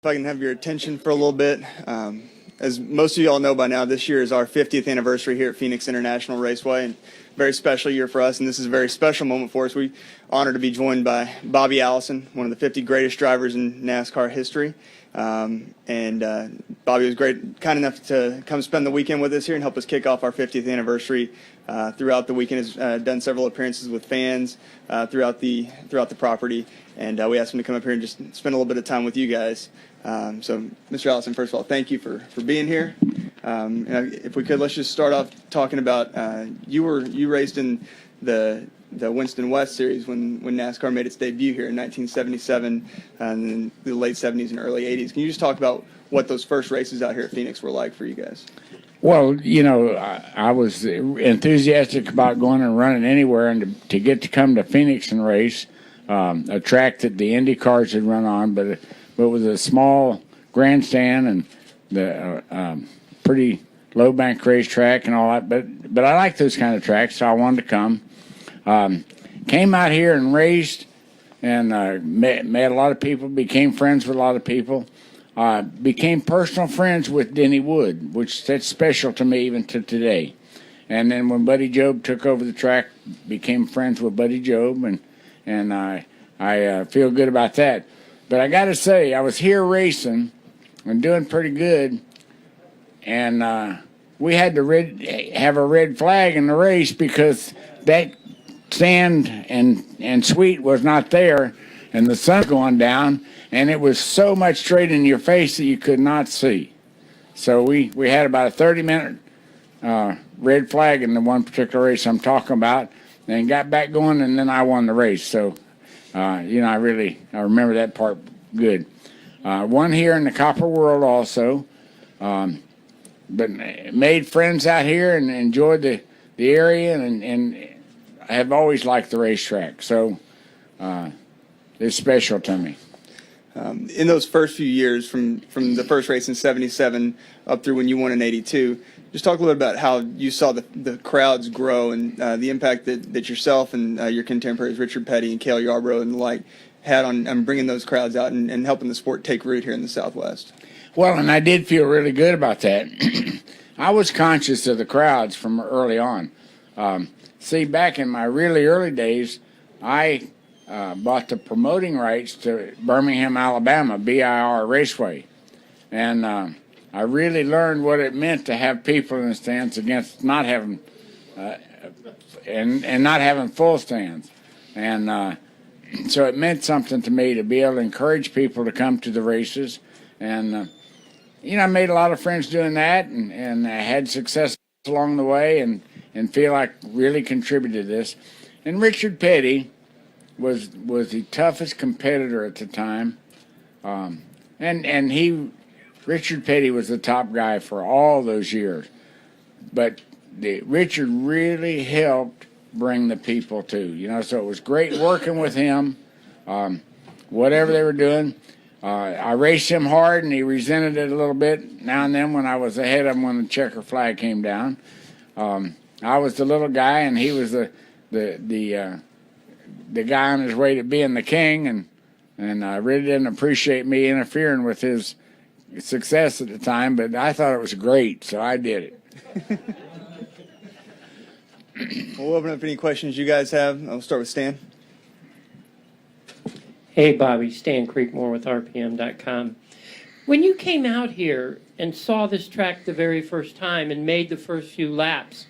If I can have your attention for a little bit. As most of you all know by now, this year is our 50th anniversary here at Phoenix International Raceway, and very special year for us, and this is a very special moment for us. We're honored to be joined by Bobby Allison, one of the 50 greatest drivers in NASCAR history. Bobby was kind enough to come spend the weekend with us here and help us kick off our 50th anniversary. Throughout the weekend, has done several appearances with fans throughout the property, and we asked him to come up here and just spend a little bit of time with you guys. So, Mr. Allison, first of all, thank you for being here. If we could, let's just start off talking about you raced in the Winston West Series when NASCAR made its debut here in 1977 and in the late 70s and early 80s. Can you just talk about what those first races out here at Phoenix were like for you guys? Well, I was enthusiastic about going and running anywhere, and to get to come to Phoenix and race, a track that the Indy cars had run on, but with a small grandstand and the pretty low bank racetrack and all that. But I like those kind of tracks, so I wanted to come. Came out here and raced, and met a lot of people, became friends with a lot of people. Became personal friends with Denny Wood, which that's special to me even to today. And then when Buddy Job took over the track, became friends with Buddy Job, and I feel good about that. But I got to say, I was here racing and doing pretty good, and we had to have a red flag in the race because that sand and sweet was not there, and the sun's going down, and it was so much straight in your face that you could not see. So we had about a 30-minute red flag in the one particular race I'm talking about, and got back going, and then I won the race. So, I remember that part good. Won here in the Copper World also, but made friends out here and enjoyed the area, and I have always liked the racetrack. So it's special to me. In those first few years, from the first race in '77 up through when you won in '82, just talk a little bit about how you saw the crowds grow and the impact that yourself and your contemporaries Richard Petty and Cale Yarborough and the like had on bringing those crowds out and helping the sport take root here in the Southwest. Well, and I did feel really good about that. I was conscious of the crowds from early on. See, back in my really early days, I bought the promoting rights to Birmingham, Alabama, BIR Raceway. And I really learned what it meant to have people in the stands against not having, and not having full stands. And so it meant something to me to be able to encourage people to come to the races. And, I made a lot of friends doing that, and I had success along the way and feel like really contributed to this. And Richard Petty was the toughest competitor at the time, Richard Petty was the top guy for all those years, but Richard really helped bring the people to, so it was great working with him, whatever they were doing. I raced him hard, and he resented it a little bit now and then when I was ahead of him when the checker flag came down. I was the little guy, and he was the guy on his way to being the king, and I really didn't appreciate me interfering with his success at the time, but I thought it was great, so I did it. We'll open up any questions you guys have. I'll start with Stan. Hey, Bobby, Stan Creekmore with RPM.com. When you came out here and saw this track the very first time and made the first few laps,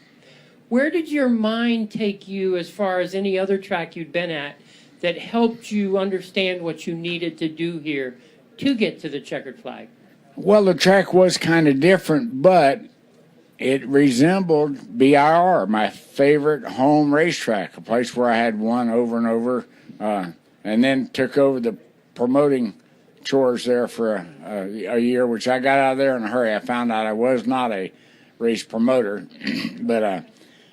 where did your mind take you as far as any other track you'd been at that helped you understand what you needed to do here to get to the checkered flag? Well, the track was kind of different, but it resembled BIR, my favorite home racetrack, a place where I had won over and over, and then took over the promoting chores there for a year, which I got out of there in a hurry. I found out I was not a race promoter, but at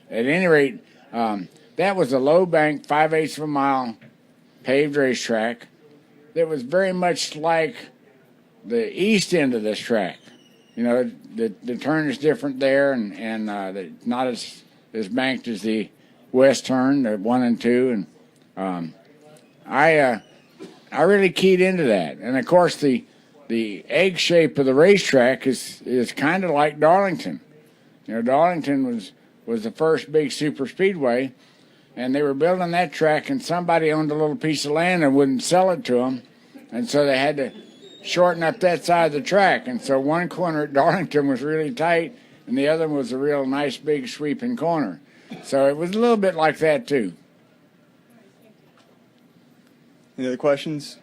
any rate, that was a low bank, 5/8 of a mile paved racetrack that was very much like the east end of this track. The turn is different there, and not as banked as the west turn, the 1 and 2, and I really keyed into that. And of course, the the egg shape of the racetrack is kind of like Darlington. You know, Darlington was the first big super speedway, and they were building that track, and somebody owned a little piece of land and wouldn't sell it to them, and so they had to shorten up that side of the track. And so one corner at Darlington was really tight, and the other was a real nice big sweeping corner. So it was a little bit like that too. Any other questions?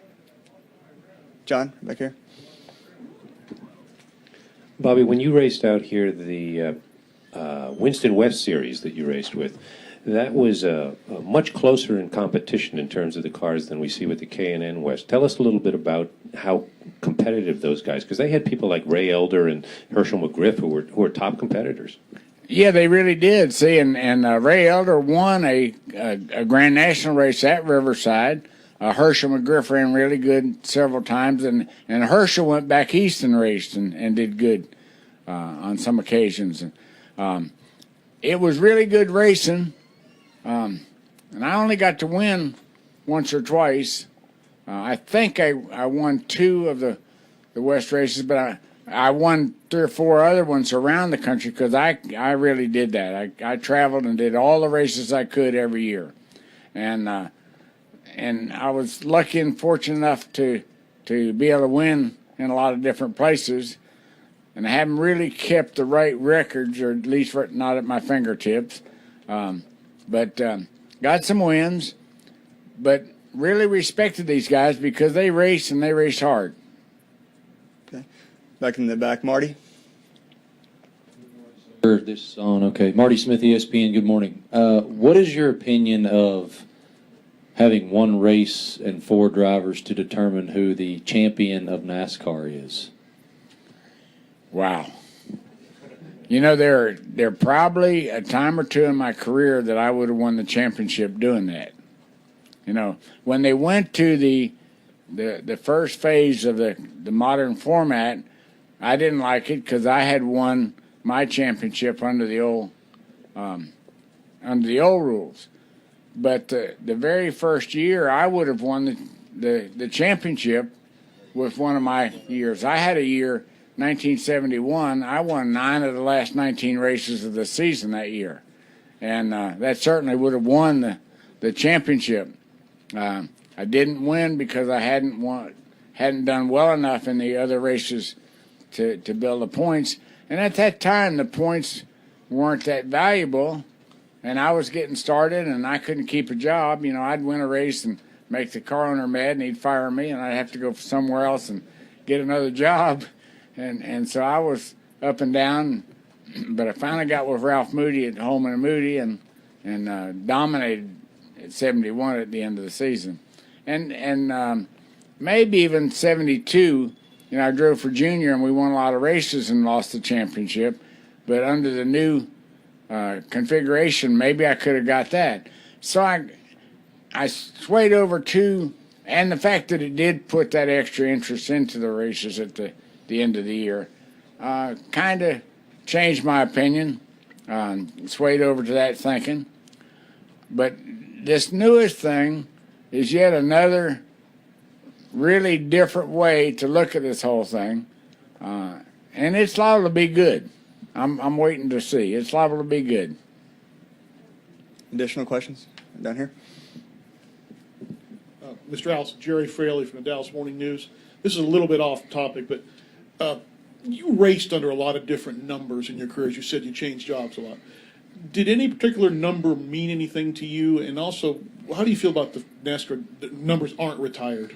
John, back here. Bobby, when you raced out here, the Winston West series that you raced with, that was much closer in competition in terms of the cars than we see with the K&N West. Tell us a little bit about how competitive those guys, because they had people like Ray Elder and Herschel McGriff who were top competitors. Yeah, they really did. See, and Ray Elder won a Grand National race at Riverside. Herschel McGriff ran really good several times, and Herschel went back east and raced and did good on some occasions. It was really good racing, and I only got to win once or twice. I think I won 2 of the West races, but I won 3 or 4 other ones around the country because I really did that. I traveled and did all the races I could every year, and I was lucky and fortunate enough to be able to win in a lot of different places. And I haven't really kept the right records, or at least not at my fingertips. But got some wins, but really respected these guys because they race and they race hard. Okay. Back in the back, Marty. This is on. Okay. Marty Smith, ESPN, good morning. What is your opinion of having one race and 4 drivers to determine who the champion of NASCAR is? Wow. You know, there probably a time or two in my career that I would have won the championship doing that. You know, when they went to the first phase of the modern format, I didn't like it because I had won my championship under the old rules. But the very first year, I would have won the championship with one of my years. I had a year, 1971, I won 9 of the last 19 races of the season that year. And that certainly would have won the championship. I didn't win because I hadn't done well enough in the other races to build the points. And at that time, the points weren't that valuable. And I was getting started, and I couldn't keep a job. You know, I'd win a race and make the car owner mad, and he'd fire me, and I'd have to go somewhere else and get another job. And so I was up and down, but I finally got with Ralph Moody at Holman and Moody and dominated at 71 at the end of the season. And maybe even 72, you know, I drove for Junior, and we won a lot of races and lost the championship. But under the new configuration, maybe I could have got that. So I swayed over to, and the fact that it did put that extra interest into the races at the end of the year kind of changed my opinion, swayed over to that thinking. But this newest thing is yet another really different way to look at this whole thing, and it's liable to be good. I'm waiting to see. It's liable to be good. Additional questions down here? Mr. Allison, Jerry Fraley from the Dallas Morning News. This is a little bit off topic, but you raced under a lot of different numbers in your career. As you said, you changed jobs a lot. Did any particular number mean anything to you? And also, how do you feel about the NASCAR the numbers aren't retired?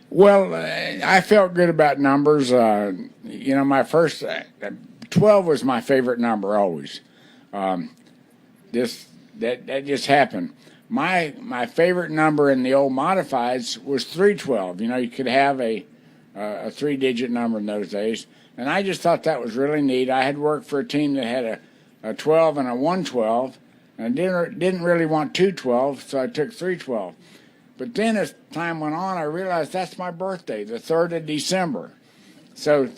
Well, I felt good about numbers. You know, my first 12 was my favorite number always. That just happened. My favorite number in the old modifieds was 312. You know, you could have a 3-digit number in those days, and I just thought that was really neat. I had worked for a team that had a 12 and a 112, and I didn't really want 212, so I took 312. But then as time went on, I realized that's my birthday, the 3rd of December. So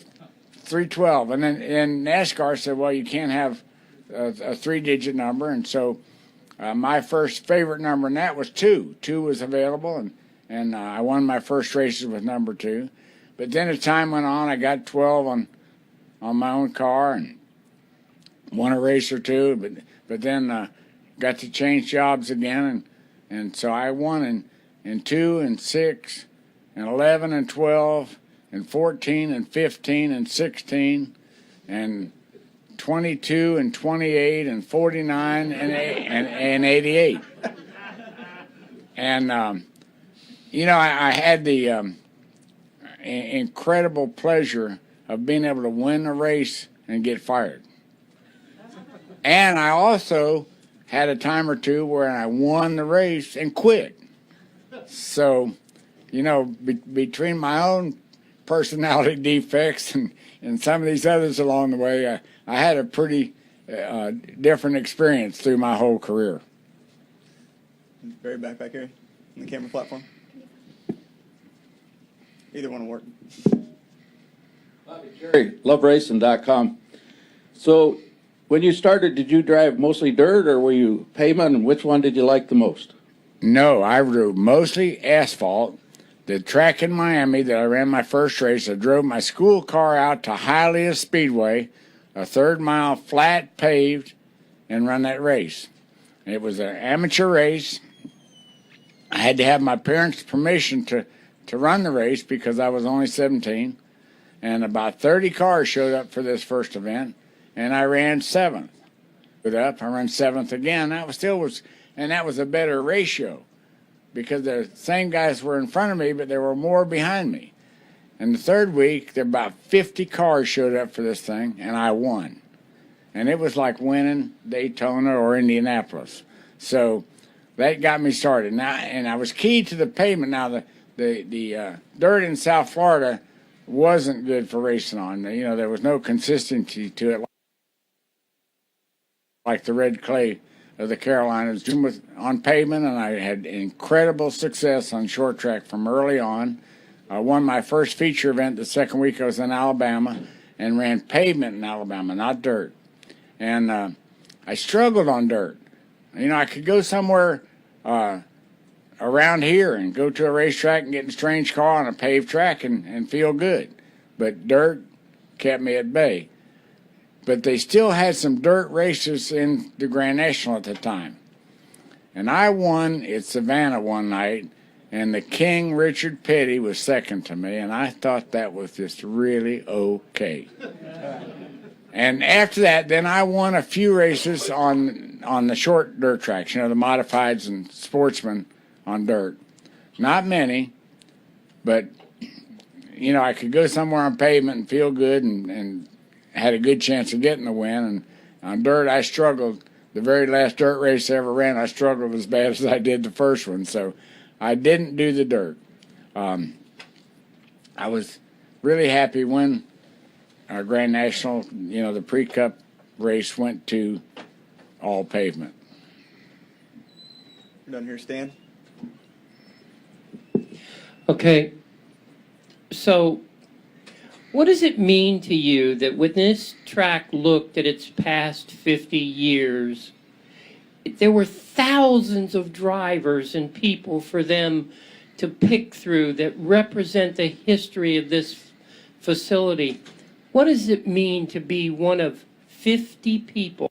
312. And then NASCAR said, well, you can't have a 3-digit number. And so my first favorite number in that was 2. 2 was available, and I won my first races with number 2. but then as time went on, I got 12 on my own car and won a race or two, but then got to change jobs again, and so I won in 2 and 6 and 11 and 12 and 14 and 15 and 16 and 22 and 28 and 49 and 88. And you know, I had the incredible pleasure of being able to win a race and get fired. And I also had a time or two where I won the race and quit. So, you know, between my own personality defects and some of these others along the way, I had a pretty different experience through my whole career. Barry, back here on the camera platform. Either one will work. Jerry, loveracing.com. So, when you started, did you drive mostly dirt or were you pavement, and which one did you like the most? No, I drove mostly asphalt. The track in Miami that I ran my first race, I drove my school car out to Hialeah Speedway, a 3rd mile flat paved, and run that race. It was an amateur race. I had to have my parents' permission to run the race because I was only 17. And about 30 cars showed up for this first event, and I ran 7th. I ran 7th again. That was a better ratio because the same guys were in front of me, but there were more behind me. And the 3rd week, there about 50 cars showed up for this thing, and I won. And it was like winning Daytona or Indianapolis. So that got me started. Now, and I was keyed to the pavement. Now, the dirt in South Florida wasn't good for racing on. You know, there was no consistency to it like the red clay of the Carolinas. Was on pavement, and I had incredible success on short track from early on. I won my first feature event the 2nd week I was in Alabama and ran pavement in Alabama, not dirt. And I struggled on dirt. You know, I could go somewhere around here and go to a racetrack and get in a strange car on a paved track and feel good. But dirt kept me at bay. But they still had some dirt races in the Grand National at the time. And I won at Savannah one night, and the King, Richard Petty, was second to me, and I thought that was just really okay. And after that, then I won a few races on the short dirt tracks, you know, the modifieds and sportsmen on dirt. Not many, but, you know, I could go somewhere on pavement and feel good and had a good chance of getting the win. And on dirt, I struggled. The very last dirt race I ever ran, I struggled as bad as I did the first one. So I didn't do the dirt. I was really happy when our Grand National, you know, the pre-cup race went to all pavement. We're done here, Stan. Okay, so what does it mean to you that when this track looked at its past 50 years, there were thousands of drivers and people for them to pick through that represent the history of this facility? What does it mean to be one of 50 people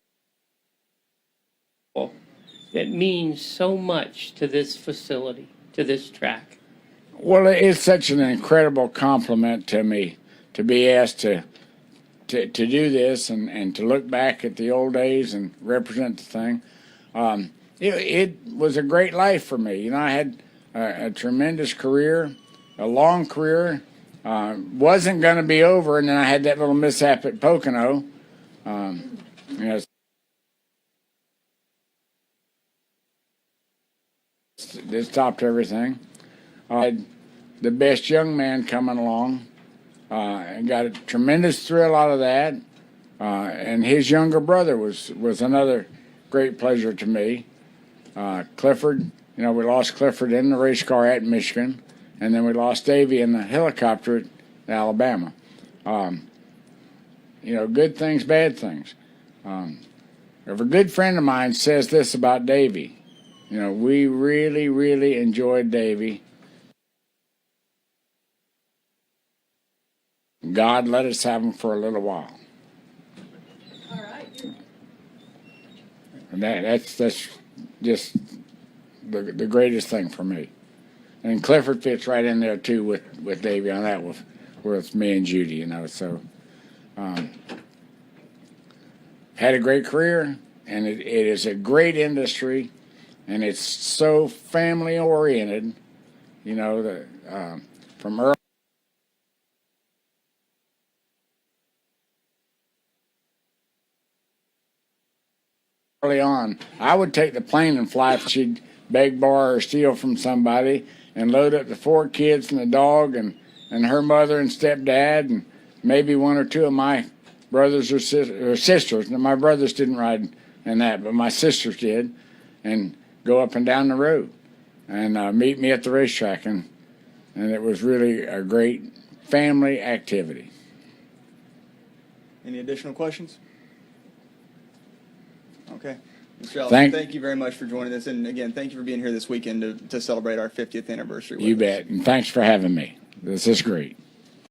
that means so much to this facility, to this track? Well, it's such an incredible compliment to me to be asked to do this and to look back at the old days and represent the thing. It was a great life for me. You know, I had a tremendous career, a long career. Wasn't going to be over, and then I had that little mishap at Pocono. You know, it stopped everything. I had the best young man coming along. And got a tremendous thrill out of that. And his younger brother was another great pleasure to me. Clifford, you know, we lost Clifford in the race car at Michigan, and then we lost Davey in the helicopter at Alabama. You know, good things, bad things. If a good friend of mine says this about Davey, you know, we really, really enjoyed Davey. God let us have them for a little while. And that's just the greatest thing for me. And Clifford fits right in there too with Davey on that, where it's me and Judy, you know. So had a great career, and it is a great industry, and it's so family oriented, you know. From early on, I would take the plane and fly if she'd beg, borrow, or steal from somebody, and load up the 4 kids and the dog and her mother and stepdad and maybe 1 or 2 of my brothers or sisters. Now, my brothers didn't ride in that, but my sisters did, and go up and down the road and meet me at the racetrack. And it was really a great family activity. Any additional questions? Okay. Mr. Allison, thank you very much for joining us. And again, thank you for being here this weekend to celebrate our 50th anniversary. You bet. And thanks for having me. This is great.